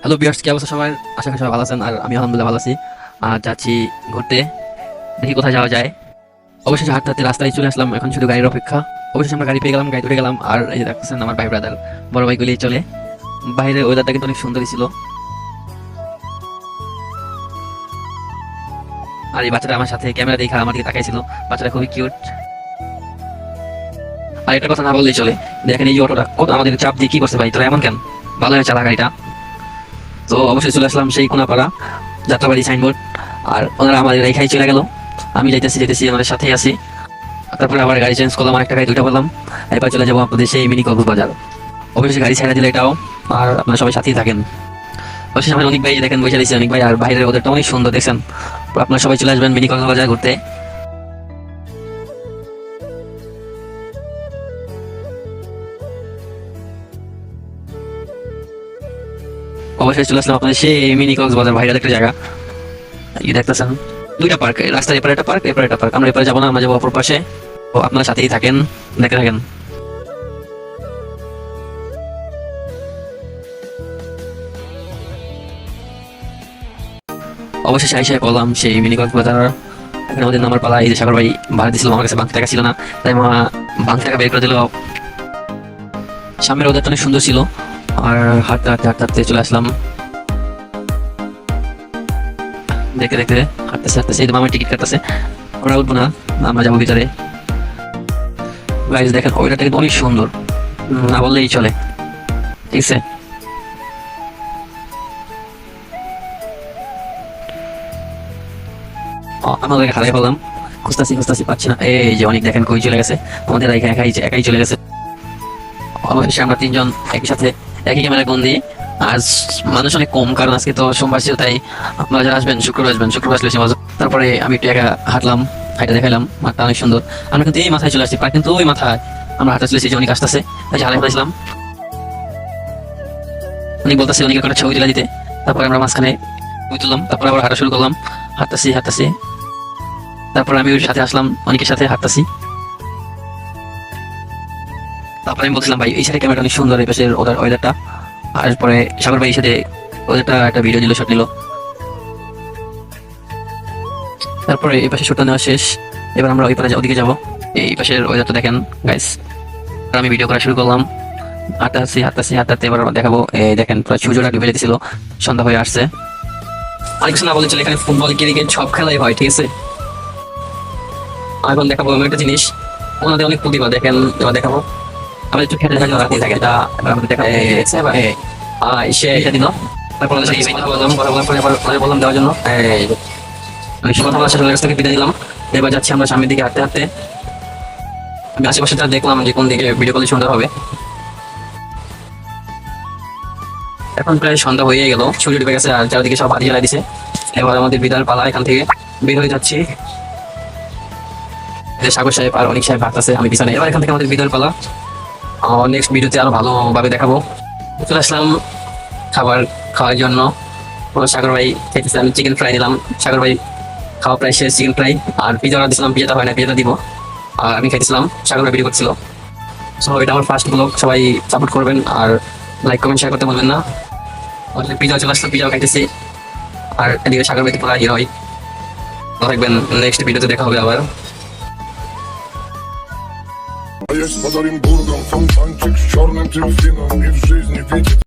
Hello viewers, কি অবস্থা সবার? আশা করি সবাই ভালো আছেন। আর আমি আলহামদুলিল্লাহ ভালো আছি। আর যাচ্ছি ঘুরতে, দেখি কোথায় যাওয়া যায়। অবশেষে হাঁটতে হাঁটতে রাস্তায় চলে আসলাম, এখন শুধু গাড়ির অপেক্ষা। অবশেষে আমরা গাড়ি পেয়ে গেলাম, গাড়ি উঠে গেলাম। আর এই যে দেখছেন আমার ভাই ব্রাদার, বড় ভাইগুলি চলে। বাইরের ওয়েদারটা কিন্তু অনেক সুন্দরই ছিল। আর এই বাচ্চাটা আমার সাথে ক্যামেরা দেখা আমার দিকে তাকাইছিল। বাচ্চাটা খুবই কিউট। আর একটা কথা না বললেই চলে, দেখেন এই যে অটোটা কত আমাদের চাপ দিয়ে কি করছে ভাই, তোরা এমন কেন? ভালো হয়ে চালা গাড়িটা। তো অবশ্যই চলে আসলাম সেই কোনাপাড়া যাত্রাবাড়ি সাইনবোর্ড। আর ওনারা আমাদের রেখাই চলে গেল। আমি যাইতেছি আমাদের সাথেই আছি। তারপরে আবার গাড়ি চেঞ্জ করলাম, আরেকটা গাড়ি দুইটা বললাম। এবার চলে যাবো আপনাদের সেই মিনি কক্সবাজার। অবশ্যই গাড়ি ছেড়ে দিলে এটাও। আর আপনারা সবাই সাথেই থাকেন। অবশ্যই আমার অনেক ভাই দেখেন বসে রয়েছে, অনেক ভাই। আর বাইরের ওদেরটা অনেক সুন্দর দেখছেন। আপনারা সবাই চলে আসবেন মিনি কক্সবাজার ঘুরতে। অবশ্যই চলে আসলাম আপনাদের সেই মিনি কক্সবাজার, ভাইরাল একটা জায়গা। এই দেখতেছেন দুইটা পার্ক, রাস্তার এপারে একটা পার্ক, এপারে একটা পার্ক। আমরা এপারে যাবো না, আমরা যাবো অপর পাশে। তো আপনার সাথেই থাকেন, দেখতে থাকেন। অবশেষে আইসা বললাম সেই মিনি কক্সবাজার। এখন আমাদের নামার পালা। এই যে সাগর ভাই ভাড়া দিয়েছিল, আমার কাছে বাংলা টাকা ছিল না, তাই মা বাংলা টাকা বের করে দিল। সামনের ওদেরটা অনেক সুন্দর ছিল। আর হাঁটতে হাঁটতে হাঁটতে হাঁটতে চলে আসলাম। দেখতে দেখতে হাঁটতেছে এই তো মামার টিকিট কাটতেছে। আমরা উঠবো না, আমরা যাবো ভিতরে। গাইজ দেখেন ওইটা কিন্তু অনেক সুন্দর, না বললেই চলে। ঠিক আছে, আমাদের হারাই বললাম, খুঁজতাছি পাচ্ছি না। এই যে অনেক দেখেন কই চলে গেছে, আমাদের একাই চলে গেছে। অবশেষে আমরা তিনজন একই সাথে একই ক্যামেরা বন্দি। আজ মানুষ অনেক কম, কারণ আজকে তো সোমবার ছিল, তাই আপনারা যারা আসবেন শুক্রবার আসলে সে মজা। তারপরে আমি একটু একা হাঁটলাম, হাইটা দেখালাম, মাঠটা অনেক সুন্দর। আমরা কিন্তু এই মাথায় চলে আসছি, পার্ক কিন্তু ওই মাথায়। আমরা হাঁটা চলেছি, যে অনেক আসতেছে, তাই হারাই ফেলেছিলাম। অনেক বলতেছে অনেকের করে ছবি তুলে দিতে। তারপরে আমরা মাঝখানে ছবি তুললাম, তারপরে আবার হাঁটা শুরু করলাম। হাঁটতাছি। তারপরে আমি ওর সাথে আসলাম, অনেকের সাথে হাঁটতাছি। তারপরে আমি বলছিলাম ভাই এই সাইডে ক্যামেরাটা অনেক সুন্দর, এই পাশের ওয়েদারটা। আর পরে সাগর ভাই সাথে ওদেরটা একটা ভিডিও নিল, শট নিল। তারপরে এই পাশে শটটা নেওয়া শেষ। এবার আমরা ওই পাশে ওদিকে যাবো। এই পাশের ওয়েদারটা দেখেন গাইস। আর আমি ভিডিও করা শুরু করলাম। হাঁটতে এবার দেখাবো। এই দেখেন প্রায় সূর্যটা ডুবে যেতেছিল, সন্ধ্যা হয়ে আসছে। আর কিছু না বলে চলে, এখানে ফুটবল ক্রিকেট সব খেলাই হয়, ঠিক আছে। এখন দেখাবো আমি একটা জিনিস, ওনাদের অনেক প্রতিভা দেখেন। এবার দেখাবো আমাদের একটু খেতে থাকলে রাতেই থাকে, এটা আমাদের দেখা সে এটা দিল। তারপর বললাম দেওয়ার জন্য কথা বলার সাথে কাছ থেকে বিদায় দিলাম। এবার যাচ্ছি আমরা সামনের দিকে হাঁটতে হাঁটতে। আমি আশেপাশেটা দেখলাম যে কোন দিকে ভিডিও করলে সুন্দর হবে। এখন প্রায় সন্ধ্যা হয়ে গেল, সূর্য ডুবে গেছে, আর চারিদিকে সব বাতি জ্বালাই দিছে। এবার আমাদের বিদার পালা, এখান থেকে বের হয়ে যাচ্ছি। সাগর সাহেব আর অনেক সাহেব হাঁটতেছে, আমি পিছনে। এবার এখান থেকে আমাদের বিদার পালা। নেক্সট ভিডিওতে আরো ভালোভাবে দেখাবো। চলে আসলাম খাবার খাওয়ার জন্য। সাগর ভাই খাইতেছে, আমি চিকেন ফ্রাই নিলাম। সাগর ভাই খাওয়া প্রায় শেষ, চিকেন ফ্রাই। আর পিজা অর্ডার দিয়েছিলাম, পিজাটা হয় না, পিজাটা দিব। আর আমি খাইতেছিলাম, সাগর ভাই ভিডিও করছিল। সো এটা আমার ফার্স্ট ব্লগ, সবাই সাপোর্ট করবেন আর লাইক কমেন্ট শেয়ার করতে বলবেন না। পিজা চলে আসলো, পিজাও খাইতেছি। আর এদিকে সাগর ভাই পুরো হিরো হয়। থাকবেন, নেক্সট ভিডিওতে দেখা হবে আবার। А я с под Оренбургом, фонтанчик с черным дельфином. И в жизни видеть